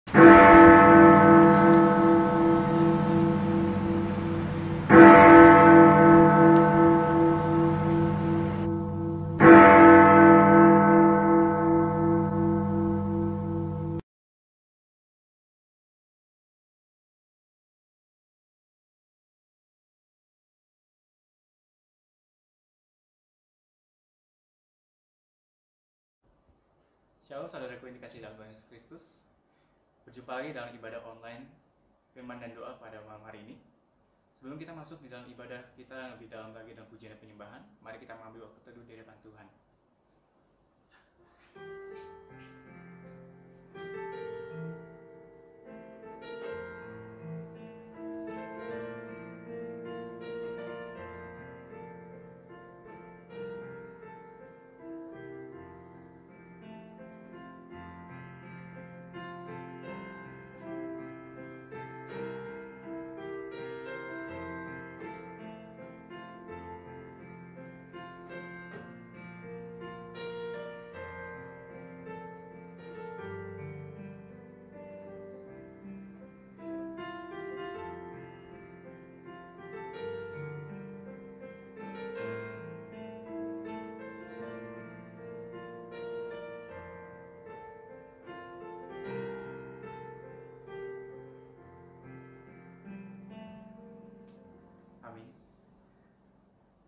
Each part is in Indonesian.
Shalom saudaraku yang dikasihi dalam Tuhan Yesus Kristus. Berjumpa lagi dalam ibadah online firman dan doa pada malam hari ini. Sebelum kita masuk di dalam ibadah kita lebih dalam lagi dalam pujian dan penyembahan, mari kita mengambil waktu teduh di hadapan Tuhan. Amin.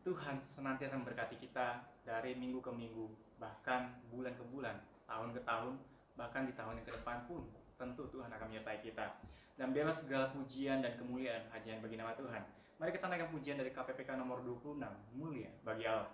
Tuhan senantiasa memberkati kita dari minggu ke minggu, bahkan bulan ke bulan, tahun ke tahun, bahkan di tahun yang ke depan pun tentu Tuhan akan menyertai kita. Dan biarlah segala pujian dan kemuliaan hanya bagi nama Tuhan. Mari kita naikkan pujian dari KPPK nomor 26, Mulia bagi Allah.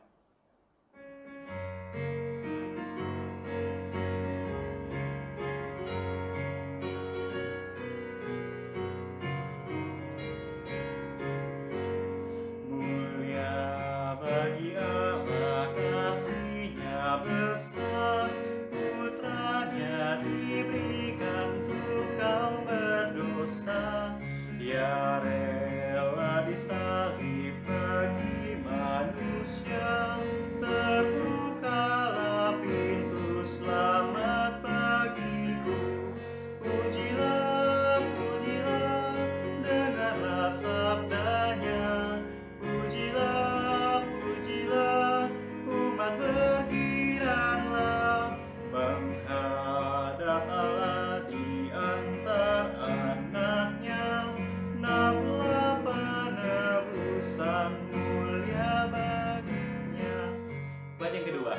Yang kedua,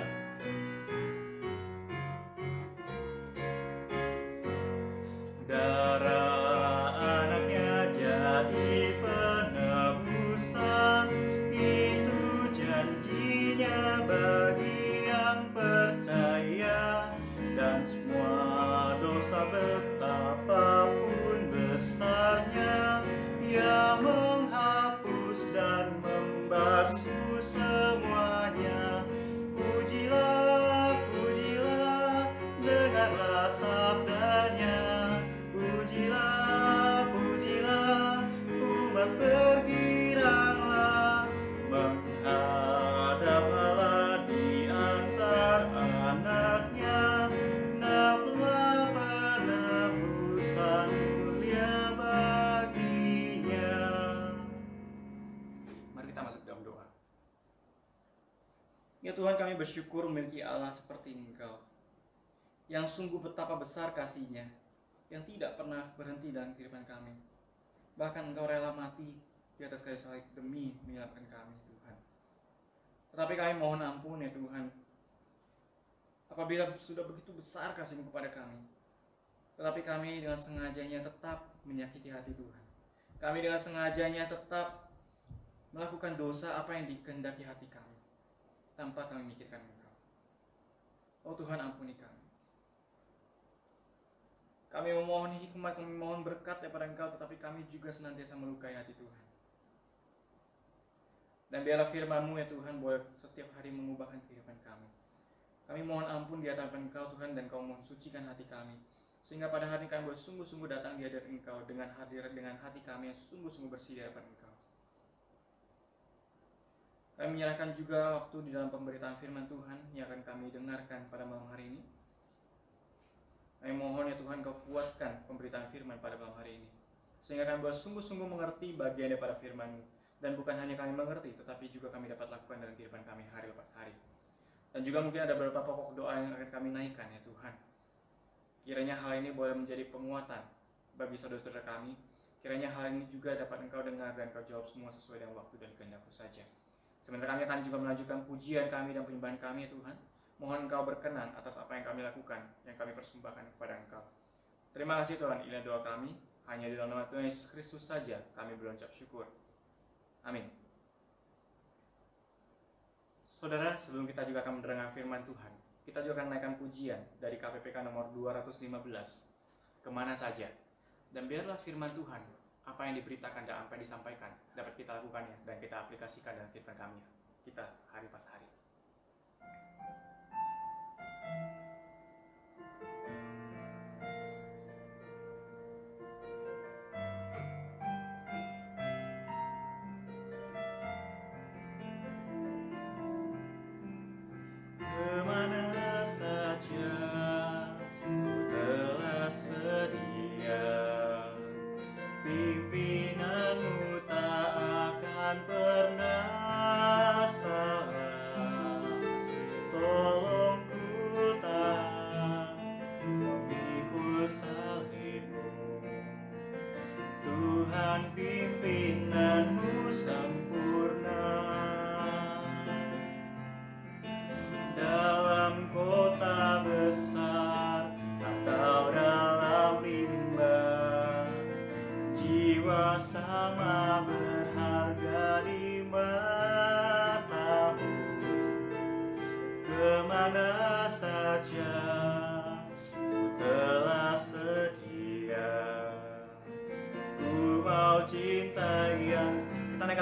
darah anaknya jadi penebusan, itu janjinya bagi yang percaya, dan semua dosa betapapun besarnya, Ia menghapus dan membasuh semuanya. Pujilah, pujilah, dengarlah sabdanya. Pujilah, pujilah, umat bergiranglah, menghadap Allah di antara anaknya, naplah penebusan mulia baginya. Mari kita masuk dalam doa. Ya Tuhan, kami bersyukur memiliki Allah seperti Engkau, yang sungguh betapa besar kasih-Nya, yang tidak pernah berhenti dalam kehidupan kami. Bahkan Engkau rela mati di atas kayu salib demi menyelamatkan kami, Tuhan. Tetapi kami mohon ampun ya Tuhan, apabila sudah begitu besar kasih-Mu kepada kami, tetapi kami dengan sengajanya tetap menyakiti hati Tuhan. Kami dengan sengajanya tetap melakukan dosa apa yang dikehendaki hati kami, tanpa kami mikirkan Engkau. Oh Tuhan, ampuni kami. Kami memohon hikmat, kami memohon berkat daripada Engkau, tetapi kami juga senantiasa melukai hati Tuhan. Dan biarlah firman-Mu ya Tuhan boleh setiap hari mengubahkan kehidupan kami. Kami mohon ampun di hadapan Engkau Tuhan, dan Kau mohon sucikan hati kami, sehingga pada hari kami boleh sungguh-sungguh datang di hadapan Engkau dengan hati kami yang sungguh-sungguh bersih di hadapan Engkau. Kami menyerahkan juga waktu di dalam pemberitaan firman Tuhan yang akan kami dengarkan pada malam hari ini. Kami mohon ya Tuhan, Kau kuatkan pemberitaan firman pada malam hari ini, sehingga kami boleh sungguh-sungguh mengerti bagian daripada firman-Mu. Dan bukan hanya kami mengerti, tetapi juga kami dapat lakukan dalam kehidupan kami hari lepas hari. Dan juga mungkin ada beberapa pokok doa yang akan kami naikkan ya Tuhan. Kiranya hal ini boleh menjadi penguatan bagi saudara-saudara kami. Kiranya hal ini juga dapat Engkau dengar dan Engkau jawab semua sesuai dengan waktu dan kehendak-Mu saja. Sementara kami akan juga melanjutkan pujian kami dan penyembahan kami ya Tuhan. Mohon Engkau berkenan atas apa yang kami lakukan, yang kami persembahkan kepada Engkau. Terima kasih Tuhan, inilah doa kami. Hanya di dalam nama Tuhan Yesus Kristus saja kami berucap syukur. Amin. Saudara, sebelum kita juga akan mendengar firman Tuhan, kita juga akan naikkan pujian dari KPPK nomor 215, Kemana Saja. Dan biarlah firman Tuhan, apa yang diberitakan dan apa yang disampaikan, dapat kita lakukannya dan kita aplikasikan dalam kehidupan kami, kita hari pas hari.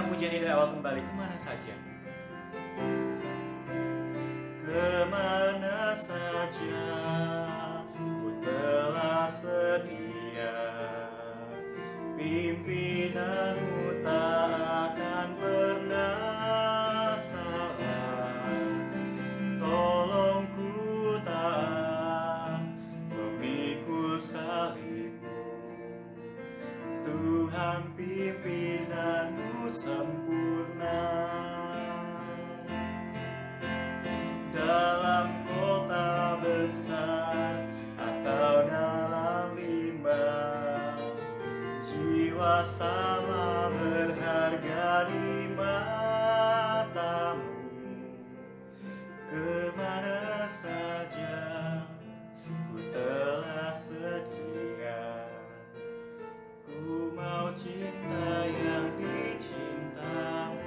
Pujian ini dari awal kembali, kemana saja. Kemana saja ku telah sedia, pimpinanmu tak akan pernah salah. Tolong ku taat, memikul salibmu, Tuhan pimpinanmu sempurna. Dalam kota besar atau dalam limbah, jiwa sama berharga di matamu. Kemana saja ku telah sedia, ku mau cinta yang dicintamu.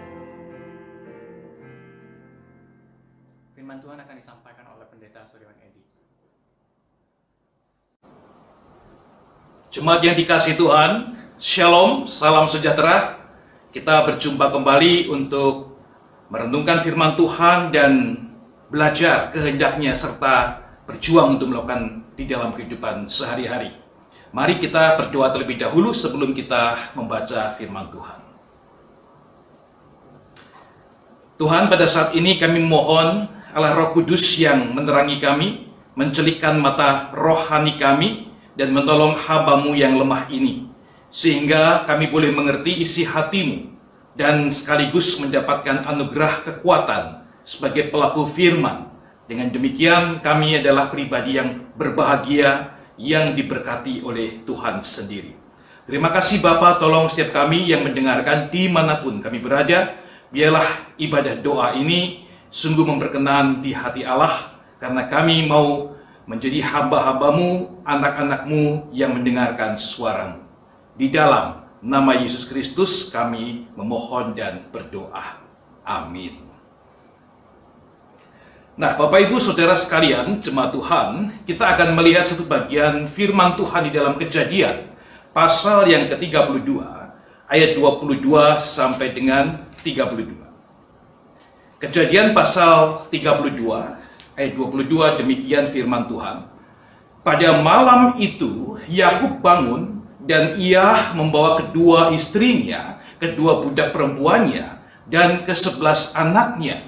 Firman Tuhan akan disampaikan oleh Pendeta Suryawan Edi. Jemaat yang dikasihi Tuhan, Shalom, salam sejahtera. Kita berjumpa kembali untuk merenungkan firman Tuhan dan belajar kehendaknya serta berjuang untuk melakukan di dalam kehidupan sehari-hari. Mari kita berdoa terlebih dahulu sebelum kita membaca firman Tuhan. Tuhan, pada saat ini kami mohon Allah Roh Kudus yang menerangi kami, mencelikkan mata rohani kami, dan menolong hamba-Mu yang lemah ini, sehingga kami boleh mengerti isi hati-Mu, dan sekaligus mendapatkan anugerah kekuatan sebagai pelaku firman. Dengan demikian kami adalah pribadi yang berbahagia, yang diberkati oleh Tuhan sendiri. Terima kasih Bapa, tolong setiap kami yang mendengarkan dimanapun kami berada, biarlah ibadah doa ini sungguh memperkenan di hati Allah, karena kami mau menjadi hamba-hamba-Mu, anak-anak-Mu yang mendengarkan suara-Mu. Di dalam nama Yesus Kristus kami memohon dan berdoa. Amin. Nah, Bapak Ibu Saudara sekalian, jemaat Tuhan, kita akan melihat satu bagian firman Tuhan di dalam Kejadian, pasal yang ke-32, ayat 22 sampai dengan 32. Kejadian pasal 32 ayat 22, demikian firman Tuhan. Pada malam itu Yakub bangun dan ia membawa kedua istrinya, kedua budak perempuannya, dan ke-11 anaknya,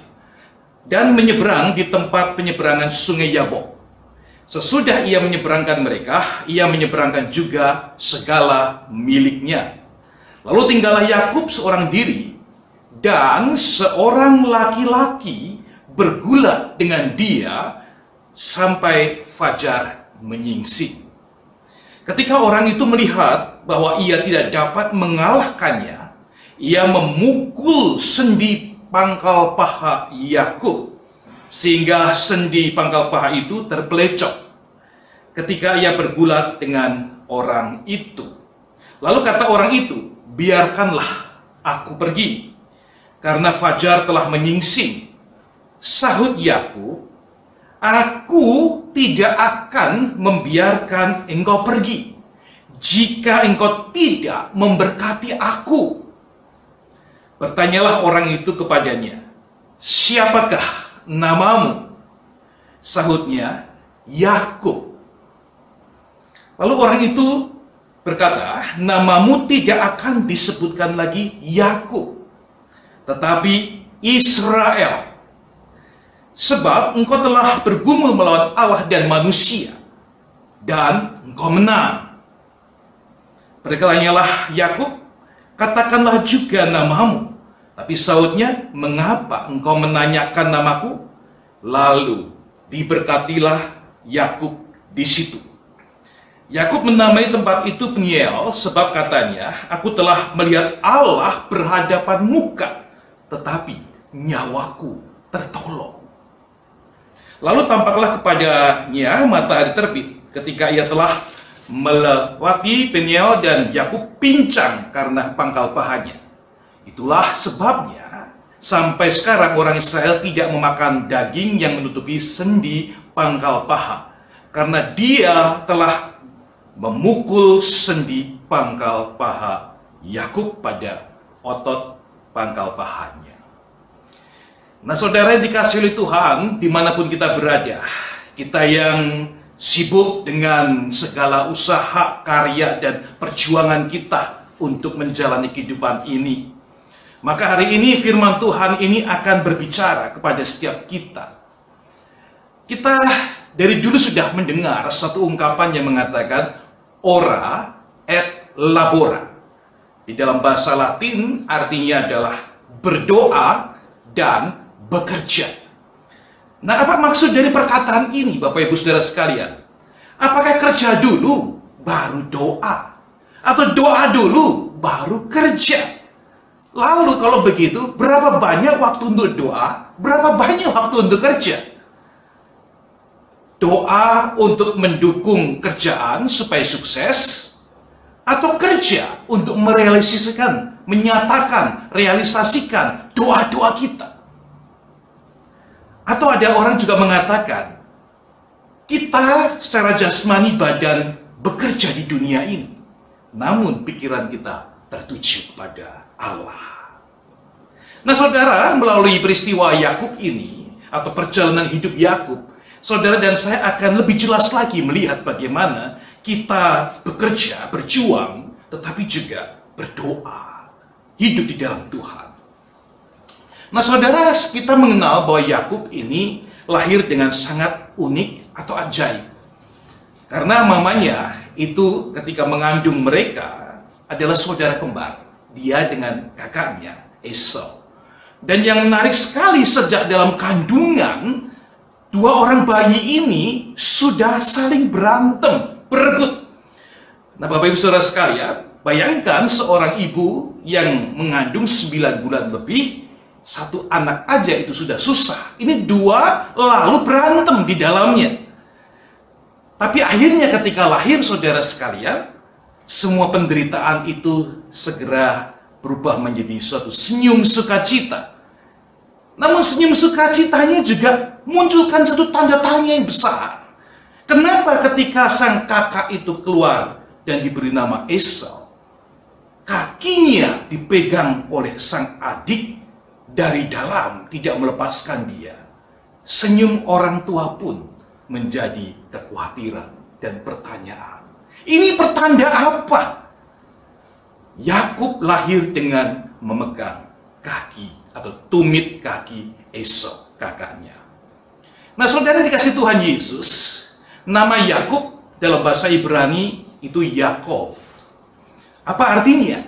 dan menyeberang di tempat penyeberangan sungai Yabok. Sesudah ia menyeberangkan mereka, ia menyeberangkan juga segala miliknya. Lalu tinggallah Yakub seorang diri, dan seorang laki-laki bergulat dengan dia sampai fajar menyingsing. Ketika orang itu melihat bahwa ia tidak dapat mengalahkannya, ia memukul sendi pangkal paha Yakub, sehingga sendi pangkal paha itu terpelecok ketika ia bergulat dengan orang itu. Lalu kata orang itu, "Biarkanlah aku pergi, karena fajar telah menyingsing." Sahut Yakub, "Aku tidak akan membiarkan engkau pergi jika engkau tidak memberkati aku." Bertanyalah orang itu kepadanya, "Siapakah namamu?" Sahutnya, "Yakub." Lalu orang itu berkata, "Namamu tidak akan disebutkan lagi Yakub, tetapi Israel, sebab engkau telah bergumul melawan Allah dan manusia, dan engkau menang." Bertanyalah Yakub, "Katakanlah juga namamu." Tapi sahutnya, "Mengapa engkau menanyakan namaku?" Lalu diberkatilah Yakub di situ. Yakub menamai tempat itu Peniel, sebab katanya, "Aku telah melihat Allah berhadapan muka, tetapi nyawaku tertolong." Lalu tampaklah kepadanya matahari terbit ketika ia telah melewati Peniel, dan Yakub pincang karena pangkal pahanya. Itulah sebabnya sampai sekarang orang Israel tidak memakan daging yang menutupi sendi pangkal paha, karena dia telah memukul sendi pangkal paha Yakub pada otot pangkal pahanya. Nah, saudara yang dikasihi oleh Tuhan, dimanapun kita berada, kita yang sibuk dengan segala usaha, karya, dan perjuangan kita untuk menjalani kehidupan ini, maka hari ini firman Tuhan ini akan berbicara kepada setiap kita. Kita dari dulu sudah mendengar satu ungkapan yang mengatakan ora et labora. Di dalam bahasa Latin artinya adalah berdoa dan bekerja. Nah, apa maksud dari perkataan ini, Bapak Ibu Saudara sekalian? Apakah kerja dulu baru doa? Atau doa dulu baru kerja? Lalu kalau begitu, berapa banyak waktu untuk doa? Berapa banyak waktu untuk kerja? Doa untuk mendukung kerjaan supaya sukses, atau kerja untuk merealisasikan, menyatakan, realisasikan doa-doa kita? Atau ada orang juga mengatakan, kita secara jasmani badan bekerja di dunia ini, namun pikiran kita tertuju kepada Allah. Nah, saudara, melalui peristiwa Yakub ini atau perjalanan hidup Yakub, saudara dan saya akan lebih jelas lagi melihat bagaimana kita bekerja, berjuang, tetapi juga berdoa, hidup di dalam Tuhan. Nah, saudara, kita mengenal bahwa Yakub ini lahir dengan sangat unik atau ajaib. Karena mamanya itu ketika mengandung mereka adalah saudara kembar. Dia dengan kakaknya Esau. Dan yang menarik sekali, sejak dalam kandungan, dua orang bayi ini sudah saling berantem, berebut. Nah, Bapak Ibu Saudara sekalian, bayangkan seorang ibu yang mengandung 9 bulan lebih, satu anak aja itu sudah susah. Ini dua lalu berantem di dalamnya. Tapi akhirnya ketika lahir, saudara sekalian, semua penderitaan itu segera berubah menjadi suatu senyum sukacita. Namun senyum sukacitanya juga munculkan satu tanda tanya yang besar. Kenapa ketika sang kakak itu keluar dan diberi nama Esau, kakinya dipegang oleh sang adik dari dalam, tidak melepaskan dia? Senyum orang tua pun menjadi kekhawatiran dan pertanyaan. Ini pertanda apa? Yakub lahir dengan memegang kaki atau tumit kaki Esau, kakaknya. Nah, saudara dikasih Tuhan Yesus, Nama Yakub dalam bahasa Ibrani itu Yakov. Apa artinya?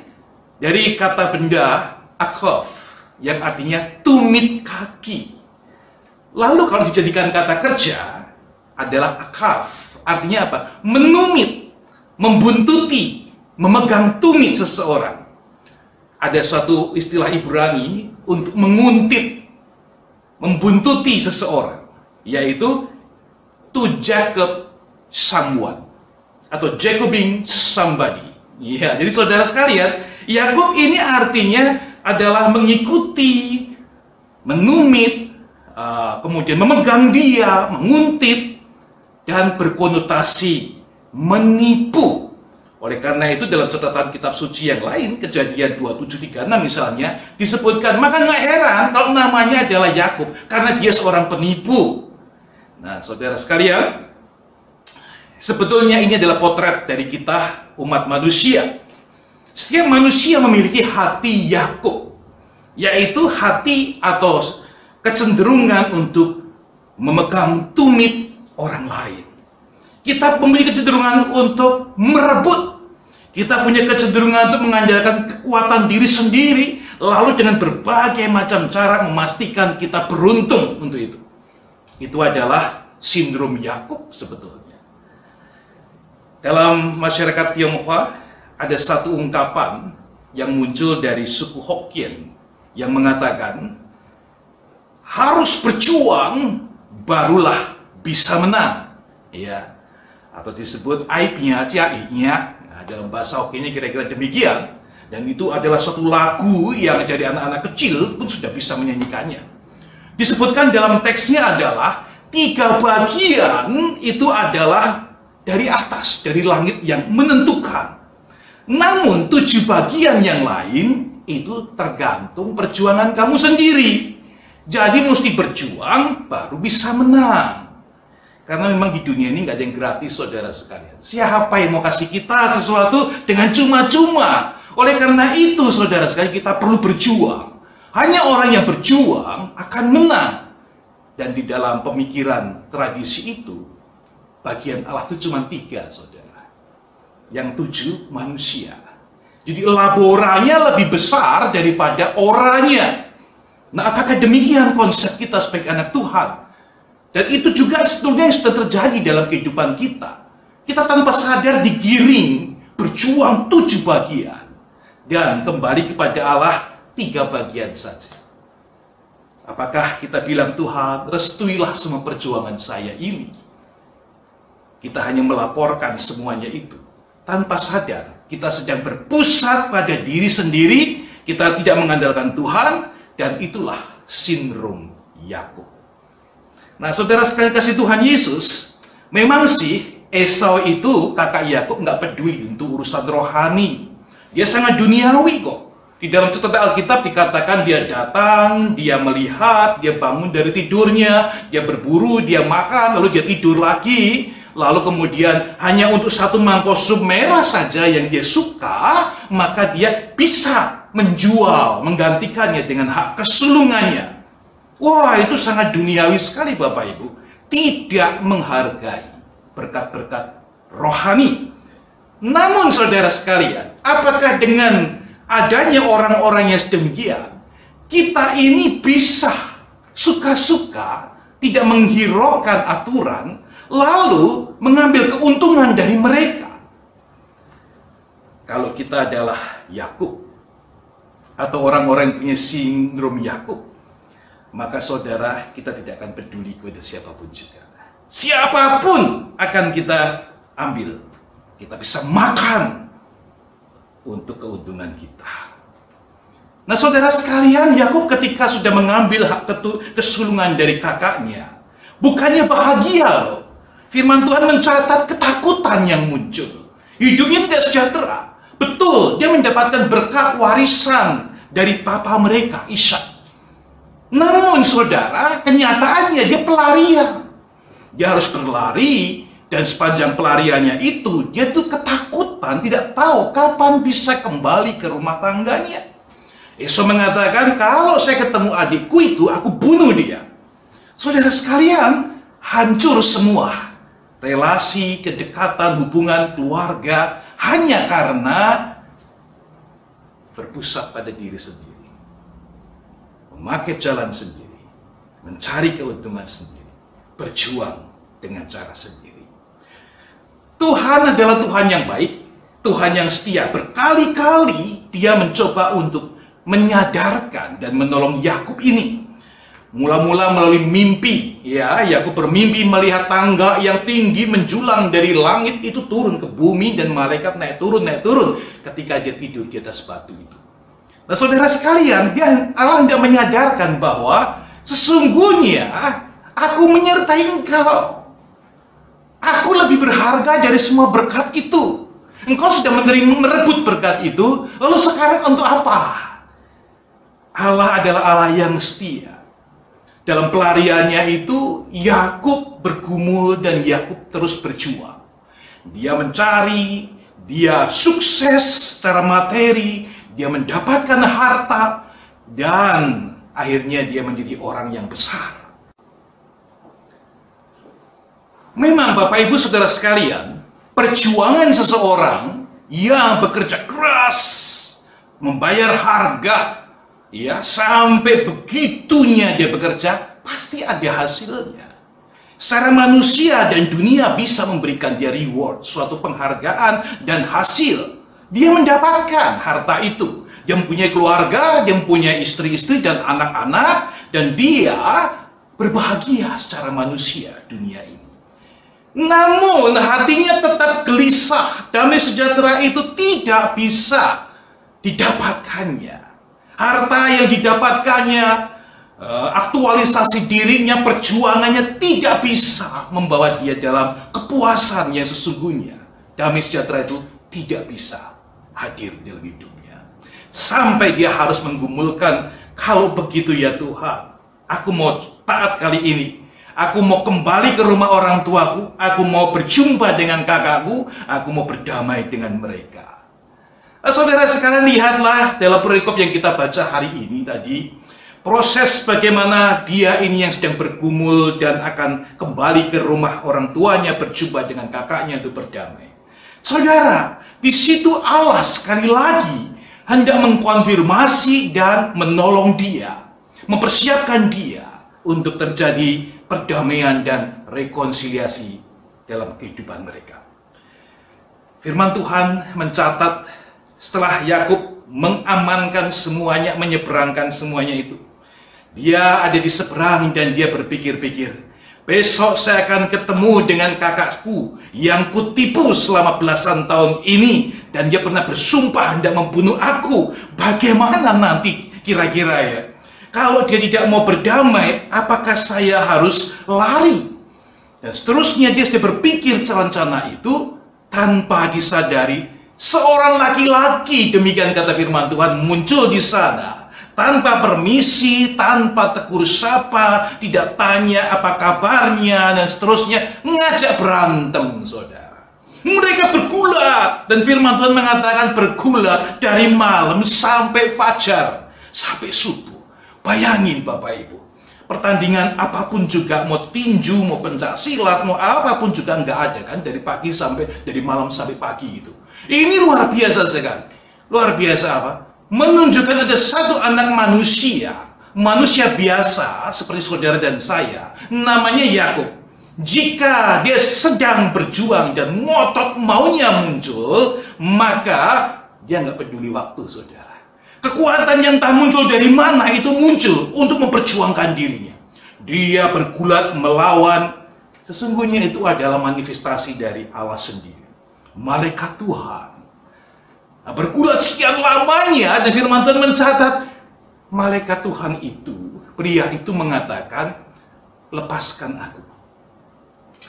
Dari kata benda akov yang artinya tumit kaki. Lalu kalau dijadikan kata kerja adalah akav. Artinya apa? Menumit, membuntuti, memegang tumit seseorang. Ada suatu istilah Ibrani untuk menguntit, membuntuti seseorang, yaitu to Jacob someone atau Jacobing somebody. Ya, jadi saudara sekalian, Yakub ini artinya adalah mengikuti, menumit, kemudian memegang dia, menguntit, dan berkonotasi menipu. Oleh karena itu dalam catatan kitab suci yang lain, Kejadian 27:36 misalnya, disebutkan, maka nggak heran kalau namanya adalah Yakub, karena dia seorang penipu. Nah, saudara sekalian, sebetulnya ini adalah potret dari kita umat manusia. Setiap manusia memiliki hati Yakub, yaitu hati atau kecenderungan untuk memegang tumit orang lain. Kita memiliki kecenderungan untuk merebut. Kita punya kecenderungan untuk mengandalkan kekuatan diri sendiri, lalu dengan berbagai macam cara memastikan kita beruntung untuk itu. Itu adalah sindrom Yakub sebetulnya. Dalam masyarakat Tionghoa ada satu ungkapan yang muncul dari suku Hokkien yang mengatakan harus berjuang barulah bisa menang, ya, atau disebut aibnya, ciainya. Nah, dalam bahasa Hokkien kira-kira demikian. Dan itu adalah suatu lagu yang dari anak-anak kecil pun sudah bisa menyanyikannya. Disebutkan dalam teksnya adalah 3 bagian itu adalah dari atas, dari langit yang menentukan. Namun 7 bagian yang lain itu tergantung perjuangan kamu sendiri. Jadi mesti berjuang baru bisa menang. Karena memang di dunia ini nggak ada yang gratis, saudara sekalian. Siapa yang mau kasih kita sesuatu dengan cuma-cuma? Oleh karena itu, saudara sekalian, kita perlu berjuang. Hanya orang yang berjuang akan menang. Dan di dalam pemikiran tradisi itu, bagian Allah itu cuma 3, saudara. Yang 7 manusia. Jadi laboranya lebih besar daripada orangnya. Nah, apakah demikian konsep kita sebagai anak Tuhan? Dan itu juga sebetulnya yang sudah terjadi dalam kehidupan kita. Kita tanpa sadar digiring berjuang 7 bagian. Dan kembali kepada Allah 3 bagian saja. Apakah kita bilang, Tuhan, restuilah semua perjuangan saya ini? Kita hanya melaporkan semuanya itu. Tanpa sadar, kita sedang berpusat pada diri sendiri, kita tidak mengandalkan Tuhan, dan itulah sindrom Yakub. Nah, saudara sekalian kasih Tuhan Yesus, memang sih Esau itu, kakak Yakub, nggak peduli untuk urusan rohani. Dia sangat duniawi kok. Di dalam catatan Alkitab dikatakan dia datang, dia melihat, dia bangun dari tidurnya, dia berburu, dia makan, lalu dia tidur lagi. Lalu kemudian hanya untuk 1 mangkok sup merah saja yang dia suka, maka dia bisa menjual, menggantikannya dengan hak kesulungannya. Wah, itu sangat duniawi sekali Bapak Ibu. Tidak menghargai berkat-berkat rohani. Namun saudara sekalian, apakah dengan adanya orang-orang yang sedemikian, kita ini bisa suka-suka, tidak menghiraukan aturan, lalu mengambil keuntungan dari mereka? Kalau kita adalah Yakub, atau orang-orang yang punya sindrom Yakub, maka saudara, kita tidak akan peduli kepada siapapun juga. Siapapun akan kita ambil. Kita bisa makan untuk keuntungan kita. Nah, saudara sekalian, Yakub ketika sudah mengambil hak kesulungan dari kakaknya, bukannya bahagia loh. Firman Tuhan mencatat ketakutan yang muncul. Hidupnya tidak sejahtera. Betul, dia mendapatkan berkat warisan dari papa mereka, Ishak. Namun saudara, kenyataannya dia pelarian. Dia harus berlari, dan sepanjang pelariannya itu, dia tuh ketakutan, tidak tahu kapan bisa kembali ke rumah tangganya. Esau mengatakan, kalau saya ketemu adikku itu, aku bunuh dia. Saudara sekalian, hancur semua. relasi, kedekatan, hubungan keluarga hanya karena berpusat pada diri sendiri, memakai jalan sendiri, mencari keuntungan sendiri, berjuang dengan cara sendiri. Tuhan adalah Tuhan yang baik, Tuhan yang setia. Berkali-kali Dia mencoba untuk menyadarkan dan menolong Yakub ini. Mula-mula melalui mimpi, ya, Yakub bermimpi melihat tangga yang tinggi menjulang dari langit itu turun ke bumi dan malaikat naik turun ketika dia tidur di atas batu itu. Nah, saudara sekalian, Allah tidak menyadarkan bahwa sesungguhnya aku menyertai engkau. Aku lebih berharga dari semua berkat itu. Engkau sudah merebut berkat itu, lalu sekarang untuk apa? Allah adalah Allah yang setia. Dalam pelariannya itu, Yakub bergumul dan Yakub terus berjuang. Dia mencari, dia sukses secara materi, dia mendapatkan harta, dan akhirnya dia menjadi orang yang besar. Memang Bapak Ibu Saudara sekalian, perjuangan seseorang yang bekerja keras, membayar harga, ya, sampai begitunya dia bekerja, pasti ada hasilnya. Secara manusia dan dunia bisa memberikan dia reward, suatu penghargaan dan hasil. Dia mendapatkan harta itu. Dia mempunyai keluarga, dia mempunyai istri-istri dan anak-anak, dan dia berbahagia secara manusia dunia ini. Namun hatinya tetap gelisah, damai sejahtera itu tidak bisa didapatkannya. Harta yang didapatkannya, aktualisasi dirinya, perjuangannya tidak bisa membawa dia dalam kepuasan yang sesungguhnya. Damai sejahtera itu tidak bisa hadir dalam hidupnya. Sampai dia harus menggumulkan, kalau begitu ya Tuhan, aku mau taat kali ini. Aku mau kembali ke rumah orang tuaku, aku mau berjumpa dengan kakakku, aku mau berdamai dengan mereka. Saudara sekalian, lihatlah dalam perikop yang kita baca hari ini tadi, proses bagaimana dia ini yang sedang bergumul dan akan kembali ke rumah orang tuanya, berjumpa dengan kakaknya untuk berdamai. Saudara, di situ Allah sekali lagi hendak mengkonfirmasi dan menolong dia, mempersiapkan dia untuk terjadi perdamaian dan rekonsiliasi dalam kehidupan mereka. Firman Tuhan mencatat, setelah Yakub mengamankan semuanya, menyeberangkan semuanya itu, dia ada di seberang dan dia berpikir-pikir, besok saya akan ketemu dengan kakakku yang kutipu selama belasan tahun ini, dan dia pernah bersumpah hendak membunuh aku. Bagaimana nanti kira-kira ya? Kalau dia tidak mau berdamai, apakah saya harus lari? Dan seterusnya dia sudah berpikir rencana itu, tanpa disadari seorang laki-laki, demikian kata firman Tuhan, muncul di sana tanpa permisi, tanpa tegur sapa, tidak tanya apa kabarnya, dan seterusnya, mengajak berantem, saudara. Mereka bergulat, dan firman Tuhan mengatakan bergulat dari malam sampai fajar, sampai subuh. Bayangin Bapak Ibu, pertandingan apapun juga, mau tinju, mau pencak silat, mau apapun juga nggak ada kan, dari malam sampai pagi gitu. Ini luar biasa sekali. Luar biasa apa? Menunjukkan ada satu anak manusia, manusia biasa seperti saudara dan saya, namanya Yakub. Jika dia sedang berjuang dan ngotot maunya muncul, maka dia nggak peduli waktu, saudara. Kekuatan yang tak muncul dari mana itu muncul untuk memperjuangkan dirinya. Dia bergulat melawan, sesungguhnya itu adalah manifestasi dari Allah sendiri. Malaikat Tuhan. Nah, bergulat sekian lamanya, dan firman Tuhan mencatat, malaikat Tuhan itu, pria itu mengatakan, lepaskan aku,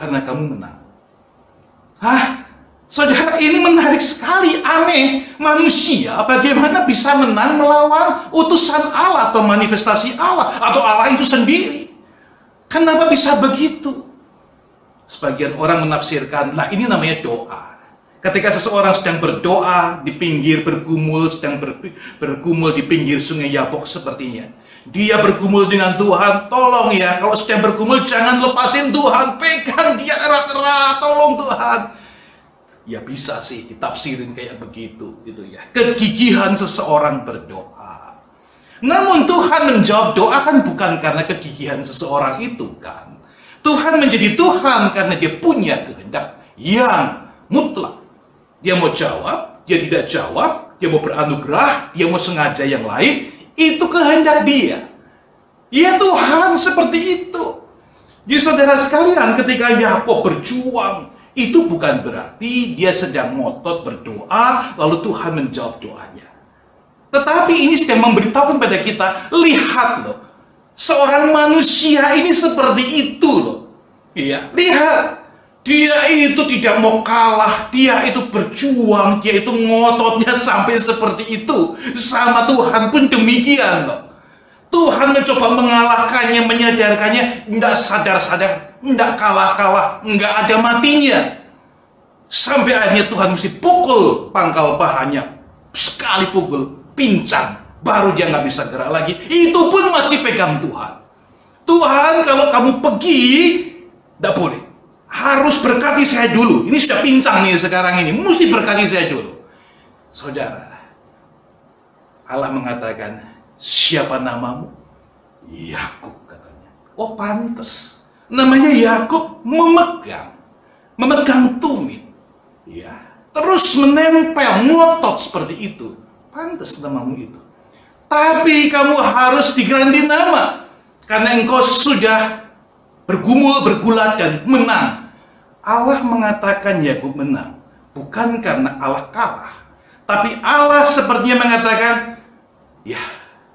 karena kamu menang. Hah? Saudara, ini menarik sekali, aneh. Manusia bagaimana bisa menang melawan utusan Allah atau manifestasi Allah, atau Allah itu sendiri? Kenapa bisa begitu? Sebagian orang menafsirkan, lah ini namanya doa. Ketika seseorang sedang berdoa di pinggir bergumul, sedang bergumul di pinggir sungai Yabok sepertinya, Dia bergumul dengan Tuhan, tolong ya, kalau sedang bergumul jangan lepasin Tuhan, pegang dia erat-erat, tolong Tuhan. Ya bisa sih ditafsirin kayak begitu gitu ya. Kegigihan seseorang berdoa. Namun Tuhan menjawab doa kan bukan karena kegigihan seseorang itu kan. Tuhan menjadi Tuhan karena dia punya kehendak yang mutlak. Dia mau jawab, dia tidak jawab, dia mau beranugerah, dia mau sengaja yang lain, itu kehendak dia. Ya Tuhan seperti itu. Jadi saudara sekalian, ketika Yakub berjuang, itu bukan berarti dia sedang ngotot berdoa, lalu Tuhan menjawab doanya. Tetapi ini sedang memberitahukan pada kita, lihat loh, seorang manusia ini seperti itu loh. Iya, lihat, dia itu tidak mau kalah, dia itu berjuang, dia itu ngototnya sampai seperti itu. Sama Tuhan pun demikian loh. Tuhan mencoba mengalahkannya, menyadarkannya, tidak sadar-sadar, tidak kalah-kalah, nggak ada matinya. Sampai akhirnya Tuhan mesti pukul pangkal pahanya, sekali pukul, pincang, baru dia nggak bisa gerak lagi. Itu pun masih pegang Tuhan. Tuhan, kalau kamu pergi, tidak boleh. Harus berkati saya dulu. Ini sudah pincang nih sekarang ini, mesti berkati saya dulu. Saudara, Allah mengatakan, siapa namamu? Yakub katanya. Oh pantas. Namanya Yakub memegang tumit. Ya, terus menempel, ngotot seperti itu. Pantas namamu itu. Tapi kamu harus diganti nama. Karena engkau sudah bergumul, bergulat, dan menang. Allah mengatakan Yakub menang. Bukan karena Allah kalah. Tapi Allah sepertinya mengatakan, ya,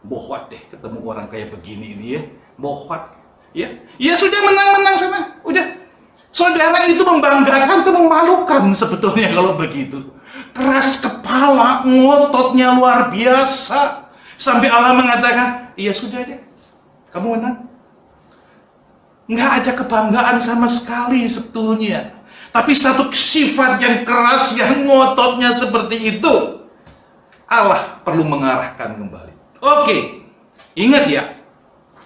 bohwat deh ketemu orang kayak begini ini ya. Bohwat. Ya sudah menang-menang sana. Udah. Saudara, itu membanggakan, itu memalukan sebetulnya kalau begitu. Keras kepala, ngototnya luar biasa. Sampai Allah mengatakan, iya sudah deh, kamu menang. Nggak ada kebanggaan sama sekali sebetulnya. Tapi satu sifat yang keras, yang ngototnya seperti itu, Allah perlu mengarahkan kembali. Oke, ingat ya,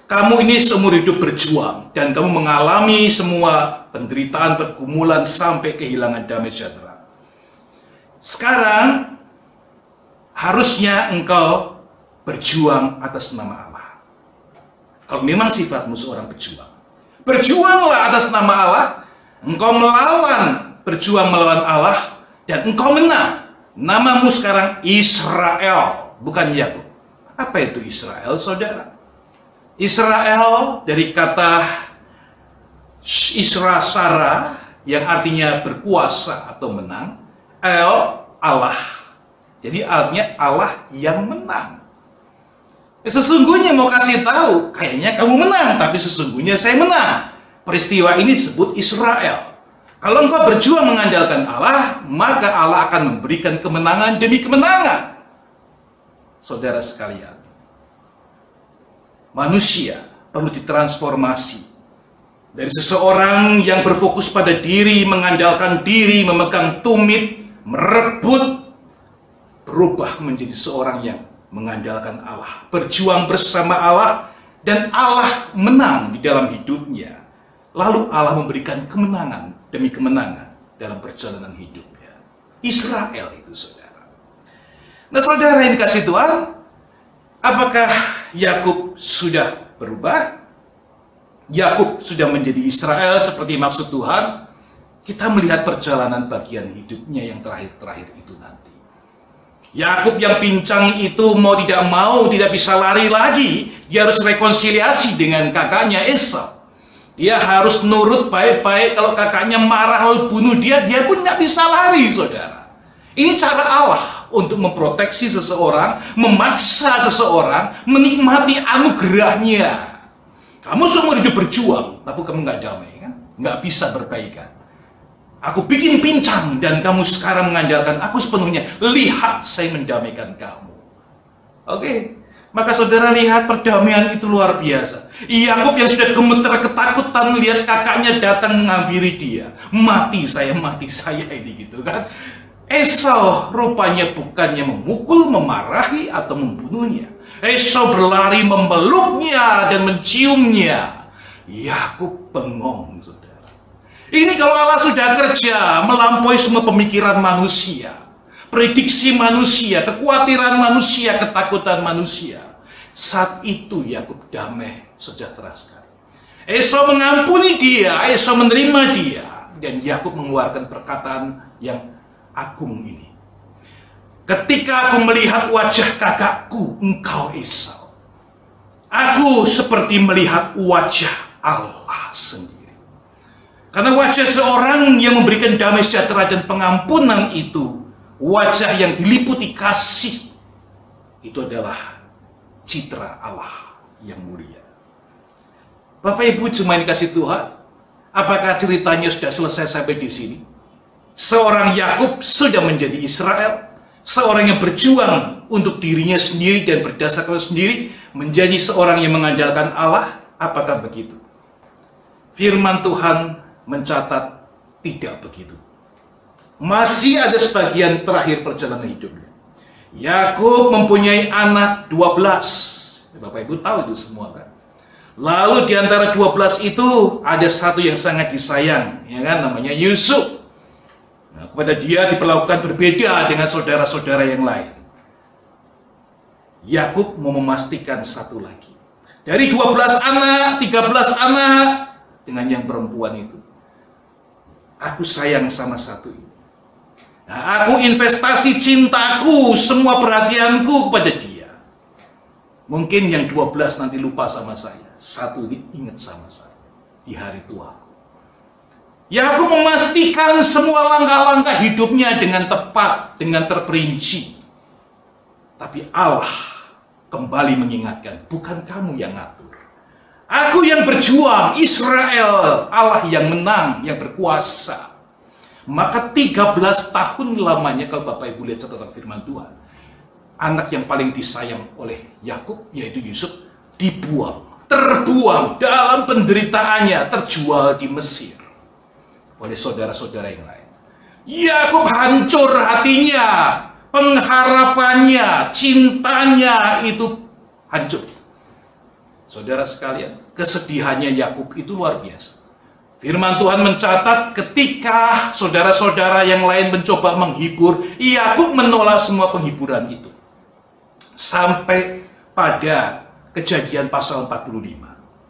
kamu ini seumur hidup berjuang, dan kamu mengalami semua penderitaan, pergumulan, sampai kehilangan damai sejahtera. Sekarang, harusnya engkau berjuang atas nama Allah. Kalau memang sifatmu seorang pejuang, berjuanglah atas nama Allah. Engkau melawan, berjuang melawan Allah, dan engkau menang. Namamu sekarang Israel, bukan Yakub. Apa itu Israel, saudara? Israel dari kata Isra Sara, yang artinya berkuasa atau menang. El, Allah. Jadi artinya Allah yang menang. Sesungguhnya mau kasih tahu, kayaknya kamu menang, tapi sesungguhnya saya menang. Peristiwa ini disebut Israel. Kalau engkau berjuang mengandalkan Allah, maka Allah akan memberikan kemenangan demi kemenangan. Saudara sekalian, manusia perlu ditransformasi dari seseorang yang berfokus pada diri, mengandalkan diri, memegang tumit, merebut, berubah menjadi seorang yang mengandalkan Allah, berjuang bersama Allah, dan Allah menang di dalam hidupnya. Lalu Allah memberikan kemenangan demi kemenangan dalam perjalanan hidupnya. Israel itu, saudara. Nah, saudara yang dikasih Tuhan, apakah Yakub sudah berubah? Yakub sudah menjadi Israel seperti maksud Tuhan? Kita melihat perjalanan bagian hidupnya yang terakhir-terakhir itu nanti. Yakub yang pincang itu mau tidak bisa lari lagi. Dia harus rekonsiliasi dengan kakaknya Esau. Dia harus nurut baik-baik. Kalau kakaknya marah lalu bunuh dia, dia pun nggak bisa lari, saudara. Ini cara Allah untuk memproteksi seseorang, memaksa seseorang menikmati anugerahnya. Kamu seumur hidup berjuang, tapi kamu nggak damai, kan? Nggak bisa berbaikan. Aku bikin pincang, dan kamu sekarang mengandalkan aku sepenuhnya. Lihat, saya mendamaikan kamu. Oke, maka saudara lihat perdamaian itu luar biasa. Yakub yang sudah gemeter ketakutan lihat kakaknya datang menghampiri dia. Mati saya ini gitu kan. Esau rupanya bukannya memukul, memarahi, atau membunuhnya. Esau berlari memeluknya dan menciumnya. Yakub bengong, saudara. Ini kalau Allah sudah kerja melampaui semua pemikiran manusia, prediksi manusia, kekhawatiran manusia, ketakutan manusia. Saat itu Yakub damai, sejahtera sekali. Esau mengampuni dia, Esau menerima dia, dan Yakub mengeluarkan perkataan yang agung ini. Ketika aku melihat wajah kakakku, engkau Esau, aku seperti melihat wajah Allah sendiri. Karena wajah seorang yang memberikan damai sejahtera dan pengampunan itu, wajah yang diliputi kasih, itu adalah citra Allah yang mulia. Bapak Ibu jemaat kasih Tuhan, apakah ceritanya sudah selesai sampai di sini? Seorang Yakub sudah menjadi Israel, seorang yang berjuang untuk dirinya sendiri dan berdasarkan sendiri, menjadi seorang yang mengandalkan Allah. Apakah begitu? Firman Tuhan mencatat tidak begitu. Masih ada sebagian terakhir perjalanan hidupnya. Yakub mempunyai anak 12. Bapak Ibu tahu itu semua kan? Lalu di antara 12 itu ada satu yang sangat disayang, ya kan, namanya Yusuf. Nah, kepada dia diperlakukan berbeda dengan saudara-saudara yang lain. Yakub mau memastikan satu lagi. Dari 12 anak, 13 anak dengan yang perempuan itu, aku sayang sama satu ini. Nah, aku investasi cintaku, semua perhatianku kepada dia. Mungkin yang 12 nanti lupa sama saya. Satu ini ingat sama saya di hari tuaku. Yakub memastikan semua langkah-langkah hidupnya dengan tepat, dengan terperinci. Tapi Allah kembali mengingatkan, bukan kamu yang ngatur. Aku yang berjuang, Israel, Allah yang menang, yang berkuasa. Maka 13 tahun lamanya, kalau Bapak Ibu lihat catatan firman Tuhan, anak yang paling disayang oleh Yakub, yaitu Yusuf, dibuang. Terbuang dalam penderitaannya, terjual di Mesir oleh saudara-saudara yang lain. Yakub hancur hatinya, pengharapannya, cintanya itu hancur. Saudara sekalian, kesedihannya Yakub itu luar biasa. Firman Tuhan mencatat ketika saudara-saudara yang lain mencoba menghibur, Yakub menolak semua penghiburan itu. Sampai pada Kejadian pasal 45.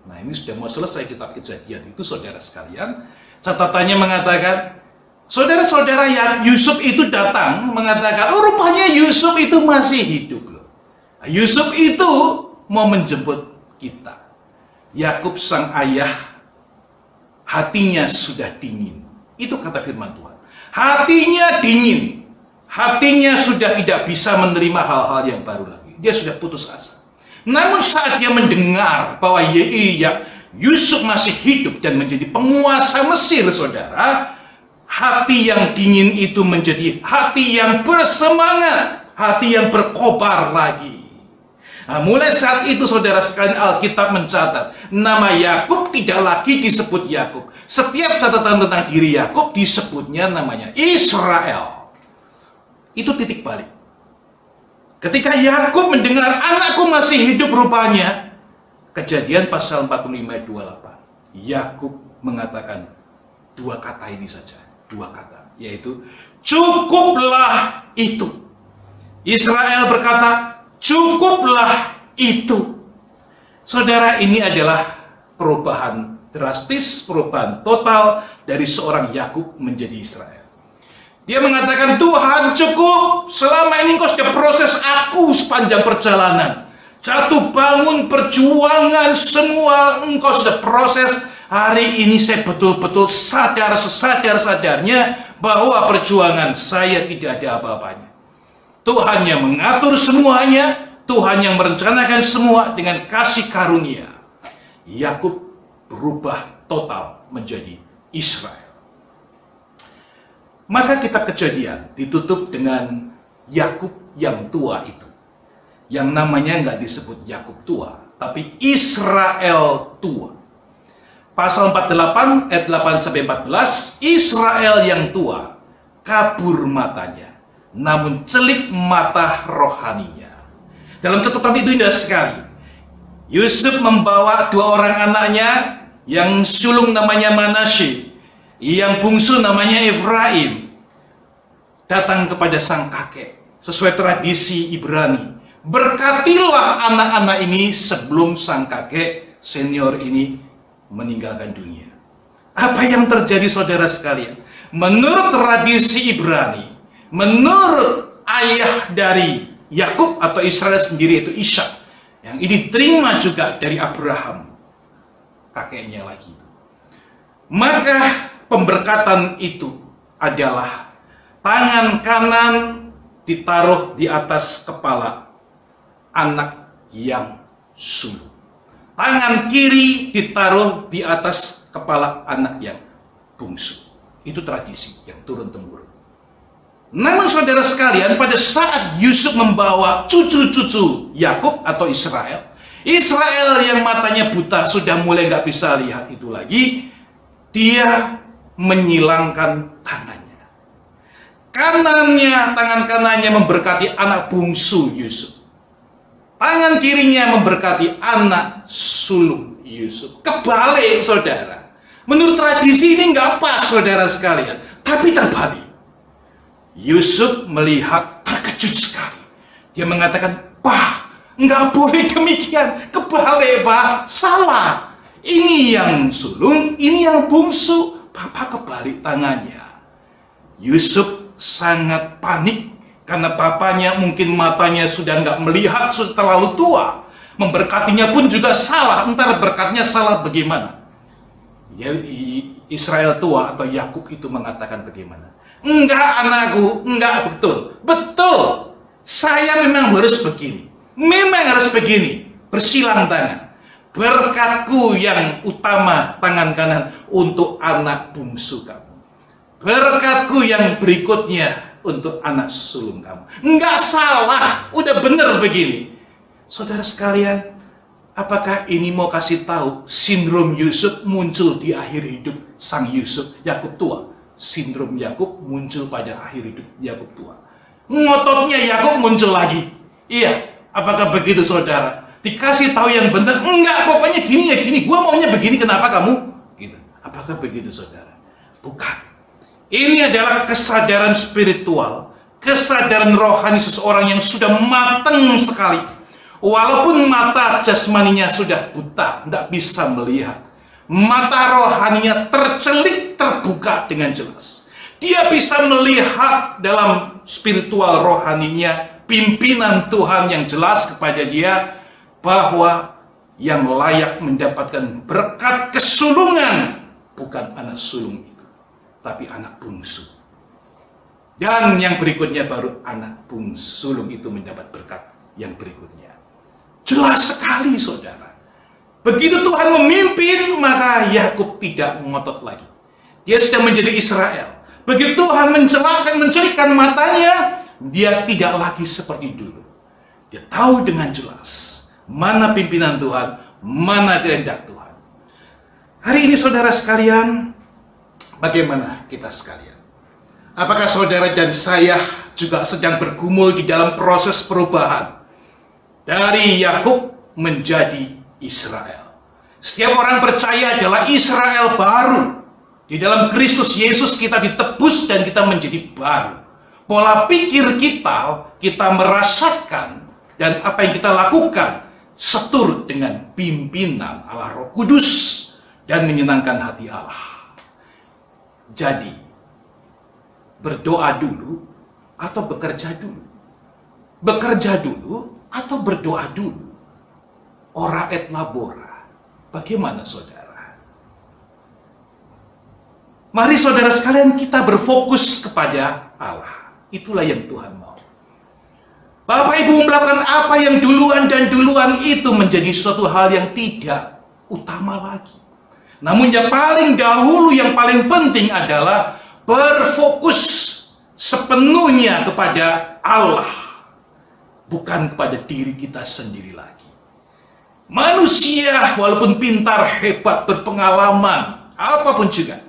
Nah, ini sudah mau selesai kitab Kejadian itu, saudara sekalian. Catatannya mengatakan, saudara-saudara yang Yusuf itu datang mengatakan, oh rupanya Yusuf itu masih hidup loh. Nah, Yusuf itu mau menjemput kita. Yakub sang ayah hatinya sudah dingin. Itu kata firman Tuhan. Hatinya dingin. Hatinya sudah tidak bisa menerima hal-hal yang baru lagi. Dia sudah putus asa. Namun saat dia mendengar bahwa Yusuf masih hidup dan menjadi penguasa Mesir, saudara, hati yang dingin itu menjadi hati yang bersemangat, hati yang berkobar lagi. Nah, mulai saat itu, saudara sekalian, Alkitab mencatat nama Yakub tidak lagi disebut Yakub. Setiap catatan tentang diri Yakub disebutnya namanya Israel. Itu titik balik. Ketika Yakub mendengar anakku masih hidup rupanya, Kejadian pasal 45 ayat 28, Yakub mengatakan dua kata ini saja, dua kata, yaitu cukuplah itu. Israel berkata, cukuplah itu. Saudara, ini adalah perubahan drastis, perubahan total dari seorang Yakub menjadi Israel. Dia mengatakan, Tuhan cukup, selama ini engkau sudah proses aku sepanjang perjalanan. Jatuh bangun, perjuangan, semua engkau sudah proses. Hari ini saya betul-betul sadar sesadar-sadarnya bahwa perjuangan saya tidak ada apa-apanya. Tuhan yang mengatur semuanya, Tuhan yang merencanakan semua dengan kasih karunia. Yakub berubah total menjadi Israel. Maka kitab Kejadian ditutup dengan Yakub yang tua itu. Yang namanya nggak disebut Yakub tua, tapi Israel tua. Pasal 48 ayat 8-14, Israel yang tua, kabur matanya, namun celik mata rohaninya. Dalam catatan itu indah sekali. Yusuf membawa dua orang anaknya, yang sulung namanya Manasye, yang bungsu namanya Efraim, datang kepada sang kakek sesuai tradisi Ibrani. Berkatilah anak-anak ini sebelum sang kakek senior ini meninggalkan dunia. Apa yang terjadi saudara sekalian? Menurut tradisi Ibrani, menurut ayah dari Yakub atau Israel sendiri, itu Ishak, yang ini diterima juga dari Abraham, kakeknya lagi. Maka pemberkatan itu adalah tangan kanan ditaruh di atas kepala anak yang sulung, tangan kiri ditaruh di atas kepala anak yang bungsu. Itu tradisi yang turun-temurun. Namun saudara sekalian, pada saat Yusuf membawa cucu-cucu Yakub atau Israel yang matanya buta, sudah mulai nggak bisa lihat itu lagi, dia menyilangkan tangannya. Tangan kanannya memberkati anak bungsu Yusuf. Tangan kirinya memberkati anak sulung Yusuf. Kebalik, saudara. Menurut tradisi ini nggak pas, saudara sekalian. Tapi terbalik. Yusuf melihat terkejut sekali. Dia mengatakan, "Pak, nggak boleh demikian. Kebalik, Pak. Salah. Ini yang sulung, ini yang bungsu. Bapak kebalik tangannya." Yusuf sangat panik karena bapaknya mungkin matanya sudah nggak melihat, sudah terlalu tua. Memberkatinya pun juga salah. Entar berkatnya salah bagaimana? Israel tua atau Yakub itu mengatakan bagaimana? "Enggak anakku, enggak, betul. Betul, saya memang harus begini. Memang harus begini. Bersilang tangan. Berkatku yang utama tangan kanan untuk anak bungsu kamu. Berkatku yang berikutnya untuk anak sulung kamu." Enggak salah, udah bener begini. Saudara sekalian, apakah ini mau kasih tahu sindrom Yusuf muncul di akhir hidup sang Yusuf, Yakub tua? Sindrom Yakub muncul pada akhir hidup Yakub tua. Ngototnya Yakub muncul lagi. Iya, apakah begitu saudara? Dikasih tahu yang benar, enggak, pokoknya gini ya gini, gua maunya begini, kenapa kamu? Gitu. Apakah begitu saudara? Bukan. Ini adalah kesadaran spiritual, kesadaran rohani seseorang yang sudah matang sekali. Walaupun mata jasmaninya sudah buta, tidak bisa melihat, mata rohaninya tercelik, terbuka dengan jelas. Dia bisa melihat dalam spiritual rohaninya pimpinan Tuhan yang jelas kepada dia, bahwa yang layak mendapatkan berkat kesulungan bukan anak sulung itu, tapi anak bungsu. Dan yang berikutnya baru anak bungsulung itu mendapat berkat yang berikutnya. Jelas sekali saudara. Begitu Tuhan memimpin, maka Yakub tidak ngotot lagi. Dia sudah menjadi Israel. Begitu Tuhan mencelikkan matanya, dia tidak lagi seperti dulu. Dia tahu dengan jelas mana pimpinan Tuhan, mana kehendak Tuhan. Hari ini saudara sekalian, bagaimana kita sekalian? Apakah saudara dan saya juga sedang bergumul di dalam proses perubahan dari Yakub menjadi Israel? Setiap orang percaya adalah Israel baru. Di dalam Kristus Yesus kita ditebus dan kita menjadi baru. Pola pikir kita merasakan, dan apa yang kita lakukan setur dengan pimpinan Allah Roh Kudus dan menyenangkan hati Allah. Jadi, berdoa dulu atau bekerja dulu? Bekerja dulu atau berdoa dulu? Ora et labora. Bagaimana saudara? Mari saudara sekalian kita berfokus kepada Allah. Itulah yang Tuhan mau. Bapak Ibu melakukan apa yang duluan dan duluan itu menjadi suatu hal yang tidak utama lagi. Namun yang paling dahulu, yang paling penting adalah berfokus sepenuhnya kepada Allah, bukan kepada diri kita sendiri lagi. Manusia walaupun pintar, hebat, berpengalaman, apapun juga,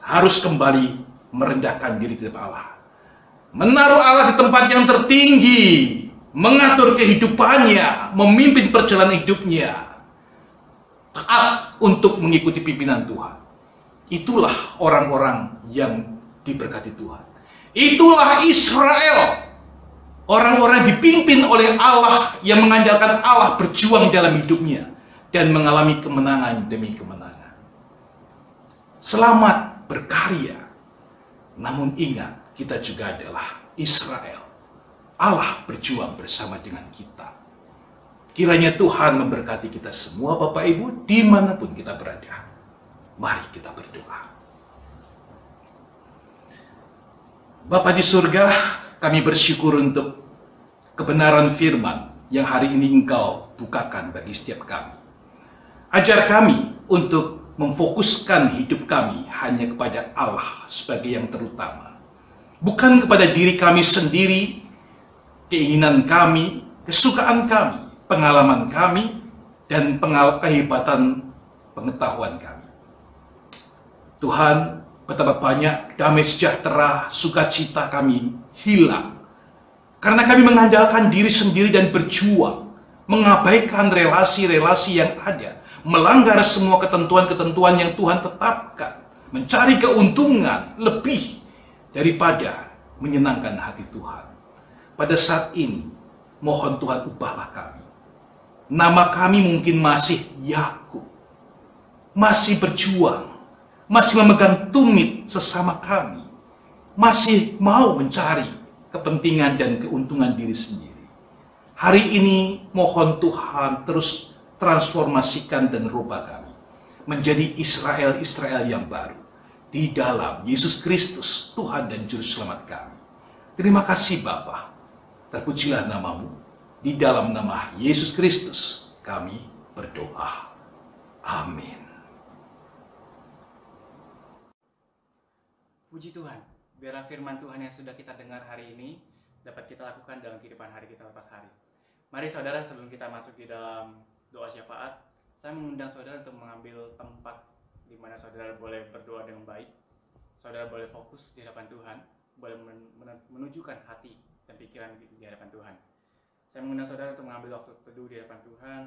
harus kembali merendahkan diri kepada Allah. Menaruh Allah di tempat yang tertinggi. mengatur kehidupannya, memimpin perjalanan hidupnya, taat untuk mengikuti pimpinan Tuhan. Itulah orang-orang yang diberkati Tuhan. Itulah Israel, orang-orang dipimpin oleh Allah, yang mengandalkan Allah berjuang dalam hidupnya dan mengalami kemenangan demi kemenangan. Selamat berkarya, namun ingat, kita juga adalah Israel. Allah berjuang bersama dengan kita. Kiranya Tuhan memberkati kita semua, Bapak Ibu, dimanapun kita berada. Mari kita berdoa. Bapa di surga, kami bersyukur untuk kebenaran firman yang hari ini Engkau bukakan bagi setiap kami. Ajar kami untuk memfokuskan hidup kami hanya kepada Allah sebagai yang terutama. Bukan kepada diri kami sendiri, keinginan kami, kesukaan kami, pengalaman kami, dan kehebatan pengetahuan kami. Tuhan, betapa banyak damai sejahtera, sukacita kami hilang karena kami mengandalkan diri sendiri dan berjuang, mengabaikan relasi-relasi yang ada, melanggar semua ketentuan-ketentuan yang Tuhan tetapkan, mencari keuntungan lebih daripada menyenangkan hati Tuhan. Pada saat ini, mohon Tuhan ubahlah kami. Nama kami mungkin masih Yakub, masih berjuang, masih memegang tumit sesama kami, masih mau mencari kepentingan dan keuntungan diri sendiri. Hari ini mohon Tuhan terus transformasikan dan rubah kami menjadi Israel-Israel yang baru di dalam Yesus Kristus, Tuhan dan Juru Selamat kami. Terima kasih Bapa. Terpujilah namamu. Di dalam nama Yesus Kristus kami berdoa. Amin. Puji Tuhan, biarlah firman Tuhan yang sudah kita dengar hari ini dapat kita lakukan dalam kehidupan hari kita lepas hari. Mari saudara, sebelum kita masuk di dalam doa syafaat, saya mengundang saudara untuk mengambil tempat di mana saudara boleh berdoa dengan baik. Saudara boleh fokus di hadapan Tuhan, boleh menunjukkan hati dan pikiran di hadapan Tuhan. Saya mengundang saudara untuk mengambil waktu teduh di hadapan Tuhan,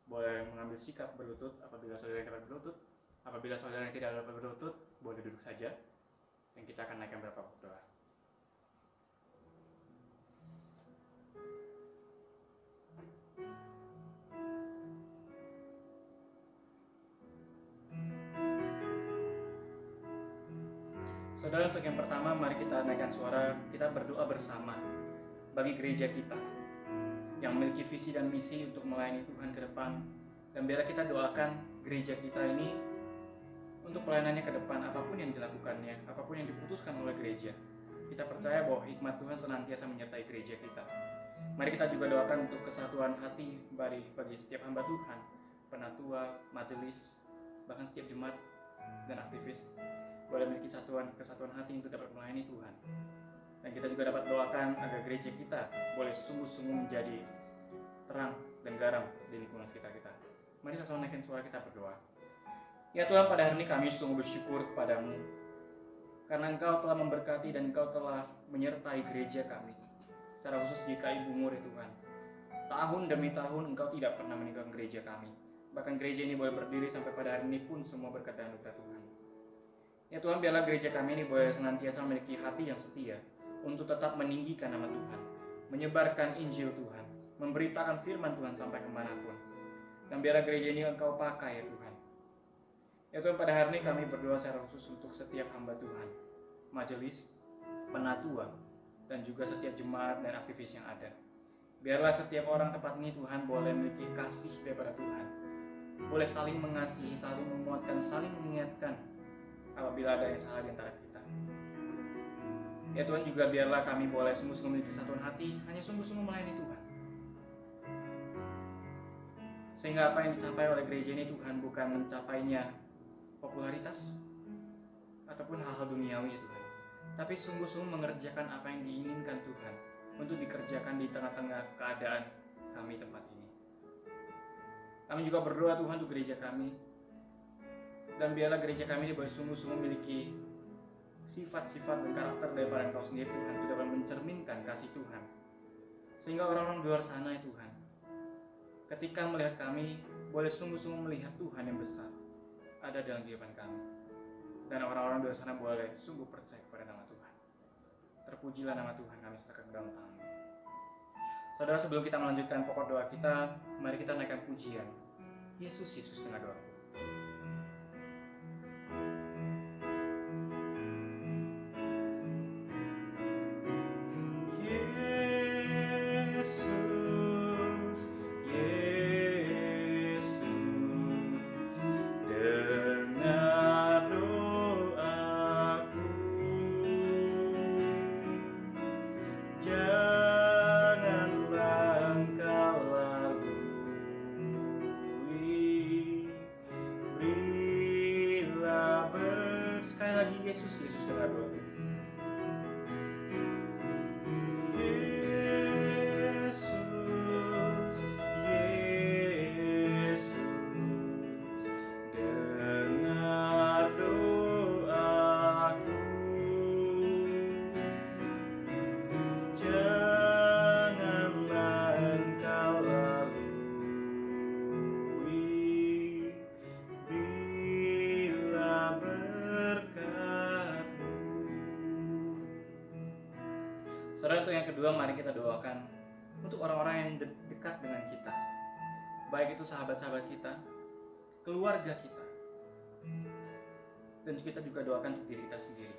boleh mengambil sikap berlutut apabila saudara yang dapat berlutut. Apabila saudara yang tidak dapat berlutut, boleh duduk saja, dan kita akan naikkan beberapa doa. Saudara, untuk yang pertama, mari kita naikkan suara, kita berdoa bersama bagi gereja kita yang memiliki visi dan misi untuk melayani Tuhan ke depan. Dan biarlah kita doakan gereja kita ini untuk pelayanannya ke depan, apapun yang dilakukannya, apapun yang diputuskan oleh gereja. Kita percaya bahwa hikmat Tuhan senantiasa menyertai gereja kita. Mari kita juga doakan untuk kesatuan hati bagi setiap hamba Tuhan, penatua, majelis, bahkan setiap jemaat dan aktivis boleh memiliki kesatuan hati untuk dapat melayani Tuhan. Dan kita juga dapat doakan agar gereja kita boleh sungguh-sungguh menjadi terang dan garam di lingkungan sekitar kita. Mari kita naikkan suara, kita berdoa. Ya Tuhan, pada hari ini kami sungguh bersyukur kepadamu karena Engkau telah memberkati dan Engkau telah menyertai gereja kami, secara khusus di KI Bungur ya Tuhan. Tahun demi tahun Engkau tidak pernah meninggalkan gereja kami. Bahkan gereja ini boleh berdiri sampai pada hari ini pun semua berkat dan anugerah Tuhan. Ya Tuhan, biarlah gereja kami ini boleh senantiasa memiliki hati yang setia untuk tetap meninggikan nama Tuhan, menyebarkan Injil Tuhan, memberitakan firman Tuhan sampai kemanapun. Dan biarlah gereja ini Engkau pakai ya Tuhan. Ya Tuhan, pada hari ini kami berdoa secara khusus untuk setiap hamba Tuhan, majelis, penatua, dan juga setiap jemaat dan aktivis yang ada. Biarlah setiap orang tempat ini Tuhan boleh memiliki kasih daripada Tuhan, boleh saling mengasihi, saling menguatkan, saling mengingatkan apabila ada yang salah di antara kita. Ya Tuhan, juga biarlah kami boleh sungguh-sungguh memiliki kesatuan hati, hanya sungguh-sungguh melayani Tuhan. Sehingga apa yang dicapai oleh gereja ini Tuhan bukan mencapainya popularitas ataupun hal-hal duniawi ya Tuhan, tapi sungguh-sungguh mengerjakan apa yang diinginkan Tuhan untuk dikerjakan di tengah-tengah keadaan kami tempat ini. Kami juga berdoa Tuhan untuk gereja kami, dan biarlah gereja kami ini boleh sungguh-sungguh memiliki sifat-sifat dan karakter daripada Engkau sendiri Tuhan, untuk dapat mencerminkan kasih Tuhan Sehingga orang-orang di luar sana ya Tuhan, ketika melihat kami, boleh sungguh-sungguh melihat Tuhan yang besar ada dalam kehidupan kami. Dan orang-orang di luar sana boleh sungguh percaya kepada nama Tuhan. Terpujilah nama Tuhan, kami serahkan ke dalam tangan-Mu. Saudara, sebelum kita melanjutkan pokok doa kita, mari kita naikkan pujian Yesus, Yesus tengah doa. Saudara, untuk yang kedua, mari kita doakan untuk orang-orang yang dekat dengan kita, baik itu sahabat-sahabat kita, keluarga kita, dan kita juga doakan untuk diri kita sendiri.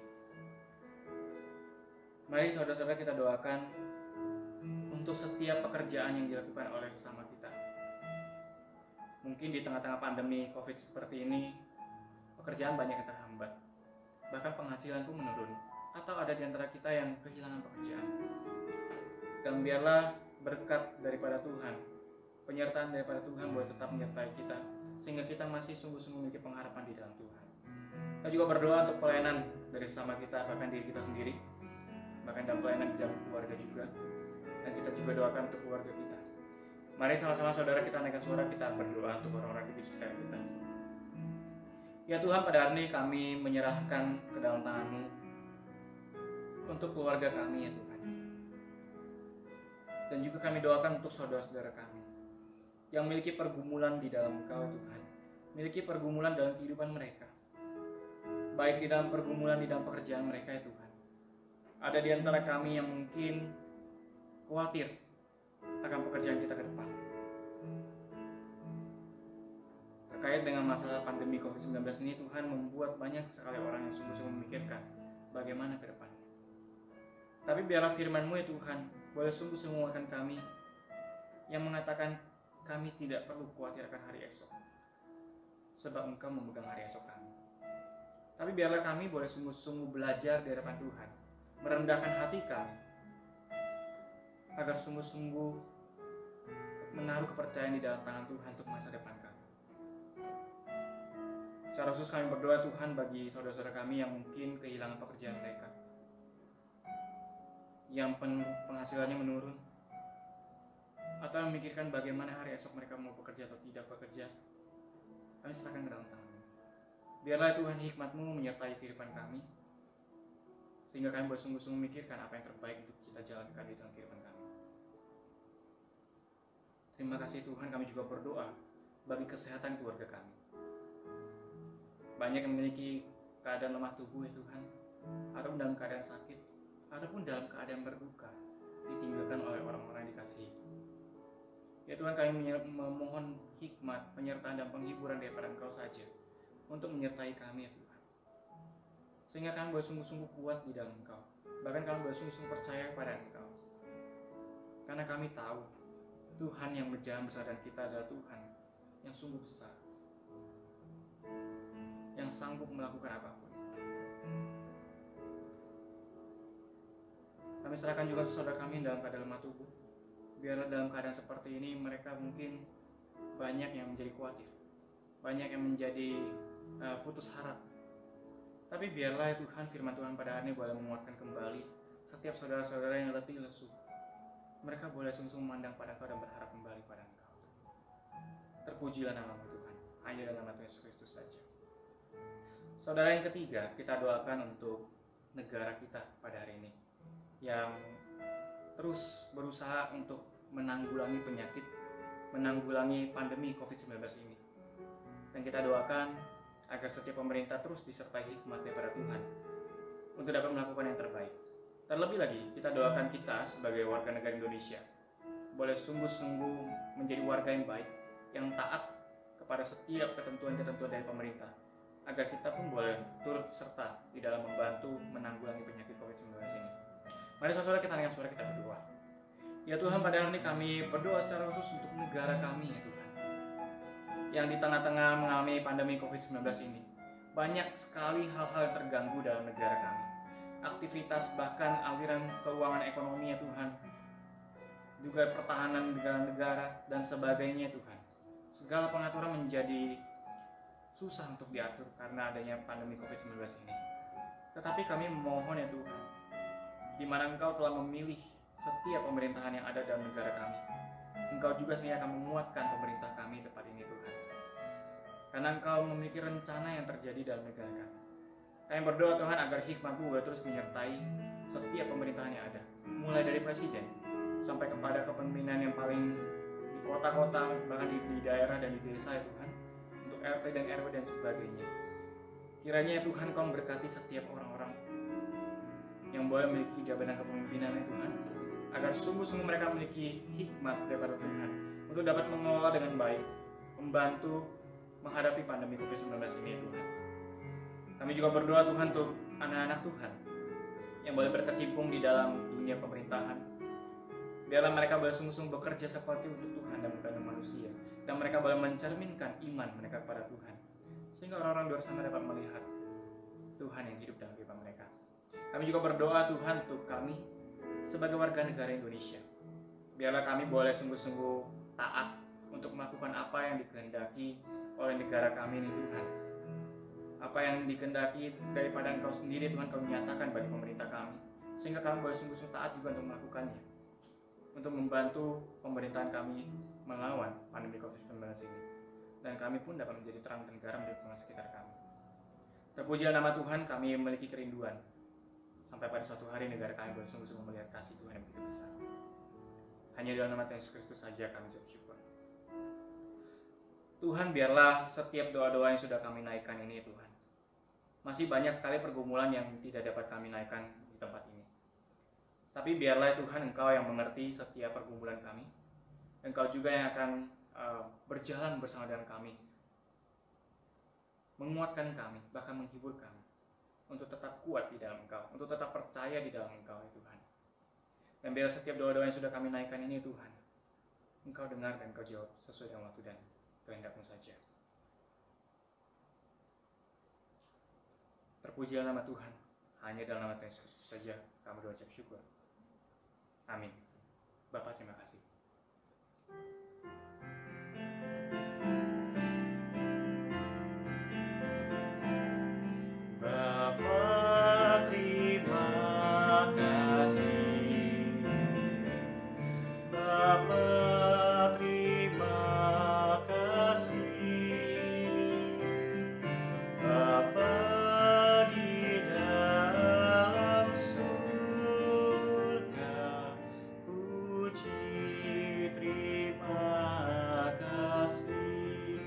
Mari saudara-saudara kita doakan untuk setiap pekerjaan yang dilakukan oleh sesama kita. Mungkin di tengah-tengah pandemi COVID seperti ini, pekerjaan banyak yang terhambat, bahkan penghasilan pun menurun, atau ada di antara kita yang kehilangan pekerjaan. Dan biarlah berkat daripada Tuhan, penyertaan daripada Tuhan boleh tetap menyertai kita, sehingga kita masih sungguh-sungguh memiliki pengharapan di dalam Tuhan. Kita juga berdoa untuk pelayanan dari sesama kita, bahkan diri kita sendiri, bahkan dalam pelayanan di dalam keluarga juga. Dan kita juga doakan untuk keluarga kita. Mari sama-sama saudara kita naikkan suara, kita berdoa untuk orang-orang di sekitar kita. Ya Tuhan, pada hari ini kami menyerahkan ke dalam tangan-Mu untuk keluarga kami ya Tuhan. Dan juga kami doakan untuk saudara-saudara kami yang memiliki pergumulan di dalam Engkau Tuhan, memiliki pergumulan dalam kehidupan mereka, baik di dalam pergumulan di dalam pekerjaan mereka ya Tuhan. Ada di antara kami yang mungkin khawatir akan pekerjaan kita ke depan, terkait dengan masalah pandemi COVID-19 ini. Tuhan membuat banyak sekali orang yang sungguh-sungguh memikirkan bagaimana ke depan. Tapi biarlah firman-Mu ya Tuhan boleh sungguh-sungguh menguatkan kami, yang mengatakan kami tidak perlu khawatir akan hari esok, sebab Engkau memegang hari esok kami. Tapi biarlah kami boleh sungguh-sungguh belajar di hadapan Tuhan, merendahkan hati kami, agar sungguh-sungguh menaruh kepercayaan di dalam tangan Tuhan untuk masa depan kami. Secara khusus kami berdoa Tuhan bagi saudara-saudara kami yang mungkin kehilangan pekerjaan mereka, yang penghasilannya menurun, atau memikirkan bagaimana hari esok mereka mau bekerja atau tidak bekerja. Kami serahkan ke dalam tangan-Mu. Biarlah Tuhan hikmat-Mu menyertai kehidupan kami, sehingga kami bersungguh-sungguh memikirkan apa yang terbaik untuk kita jalankan di dalam kehidupan kami. Terima kasih Tuhan, kami juga berdoa bagi kesehatan keluarga kami. Banyak yang memiliki keadaan lemah tubuh ya Tuhan, ataupun dalam keadaan sakit, ataupun dalam keadaan berduka, ditinggalkan oleh orang-orang yang dikasihi. Ya Tuhan, kami memohon hikmat, penyertaan dan penghiburan daripada Engkau saja untuk menyertai kami ya Tuhan, sehingga kami boleh sungguh-sungguh kuat di dalam Engkau, bahkan kami boleh sungguh-sungguh percaya kepada Engkau, karena kami tahu Tuhan yang berjalan bersama kita adalah Tuhan yang sungguh besar, yang sanggup melakukan apapun. Kami serahkan juga saudara kami dalam keadaan lemah tubuh. Biarlah dalam keadaan seperti ini mereka mungkin banyak yang menjadi khawatir, banyak yang menjadi putus harap. Tapi biarlah Tuhan, firman Tuhan pada hari ini boleh menguatkan kembali setiap saudara-saudara yang letih lesu. Mereka boleh sungguh-sungguh memandang pada Engkau dan berharap kembali pada Engkau. Terpujilah nama-Mu Tuhan, hanya dalam nama Tuhan Yesus Kristus saja. Saudara, yang ketiga, kita doakan untuk negara kita pada hari ini, yang terus berusaha untuk menanggulangi penyakit, menanggulangi pandemi COVID-19 ini. Dan kita doakan agar setiap pemerintah terus disertai hikmat daripada Tuhan untuk dapat melakukan yang terbaik. Terlebih lagi, kita doakan kita sebagai warga negara Indonesia boleh sungguh-sungguh menjadi warga yang baik, yang taat kepada setiap ketentuan-ketentuan dari pemerintah, agar kita pun boleh turut serta di dalam membantu menanggulangi penyakit COVID-19 ini. Mari saudara kita dengan suara kita berdoa. Ya Tuhan, pada hari ini kami berdoa secara khusus untuk negara kami ya Tuhan, yang di tengah-tengah mengalami pandemi COVID-19 ini. Banyak sekali hal-hal yang terganggu dalam negara kami. Aktivitas bahkan aliran keuangan ekonomi ya Tuhan, juga pertahanan negara dan sebagainya Tuhan. Segala pengaturan menjadi susah untuk diatur karena adanya pandemi COVID-19 ini. Tetapi kami memohon ya Tuhan, di mana Engkau telah memilih setiap pemerintahan yang ada dalam negara kami, Engkau juga sendiri akan menguatkan pemerintah kami tepat ini Tuhan. Karena Engkau memiliki rencana yang terjadi dalam negara kami. Kami berdoa Tuhan agar hikmat-Mu boleh terus menyertai setiap pemerintahan yang ada, mulai dari presiden sampai kepada kepemimpinan yang paling di kota-kota, bahkan di daerah dan di desa ya Tuhan, untuk RT dan RW dan sebagainya. Kiranya ya Tuhan Kau memberkati setiap orang-orang yang boleh memiliki jabatan kepemimpinan ya Tuhan, agar sungguh-sungguh mereka memiliki hikmat daripada Tuhan untuk dapat mengelola dengan baik, membantu menghadapi pandemi COVID-19 ini ya Tuhan. Kami juga berdoa Tuhan untuk anak-anak Tuhan yang boleh berkecimpung di dalam dunia pemerintahan. Biarlah mereka boleh sungguh-sungguh bekerja seperti untuk Tuhan dan bukan untuk manusia, dan mereka boleh mencerminkan iman mereka kepada Tuhan, sehingga orang-orang di luar sana dapat melihat Tuhan yang hidup dalam kehidupan mereka. Kami juga berdoa Tuhan untuk kami sebagai warga negara Indonesia. Biarlah kami boleh sungguh-sungguh taat untuk melakukan apa yang dikehendaki oleh negara kami ini Tuhan. Apa yang dikehendaki daripada Engkau sendiri Tuhan Kau nyatakan bagi pemerintah kami, sehingga kami boleh sungguh-sungguh taat juga untuk melakukannya, untuk membantu pemerintahan kami melawan pandemi COVID-19 ini, dan kami pun dapat menjadi terang terang di tengah sekitar kami. Terpujilah nama Tuhan. Kami memiliki kerinduan sampai pada suatu hari negara kami boleh sungguh-sungguh melihat kasih Tuhan yang begitu besar. Hanya dalam nama Tuhan Yesus Kristus saja kami ucap syukur. Tuhan, biarlah setiap doa-doa yang sudah kami naikkan ini Tuhan, masih banyak sekali pergumulan yang tidak dapat kami naikkan di tempat ini. Tapi biarlah Tuhan Engkau yang mengerti setiap pergumulan kami. Engkau juga yang akan berjalan bersama dengan kami, menguatkan kami, bahkan menghibur kami, untuk tetap kuat di dalam Engkau, untuk tetap percaya di dalam Engkau ya Tuhan. Dan biar setiap doa-doa yang sudah kami naikkan ini Tuhan, Engkau dengar dan Engkau jawab sesuai dengan waktu dan kehendak-Mu saja. Terpujilah nama Tuhan. Hanya dalam nama Tuhan Yesus saja kami berucap syukur. Amin. Bapa, terima kasih. Bapa, terima kasih. Bapa, terima kasih. Bapa di dalam surga, puji terima kasih.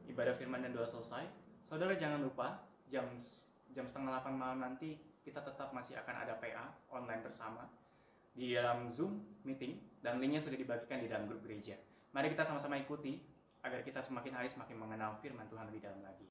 Ibadah firman dan doa selesai. Saudara jangan lupa jam 7:30 malam nanti kita tetap masih akan ada PA online bersama di dalam Zoom meeting, dan linknya sudah dibagikan di dalam grup gereja. Mari kita sama-sama ikuti agar kita semakin hari semakin mengenal firman Tuhan lebih dalam lagi.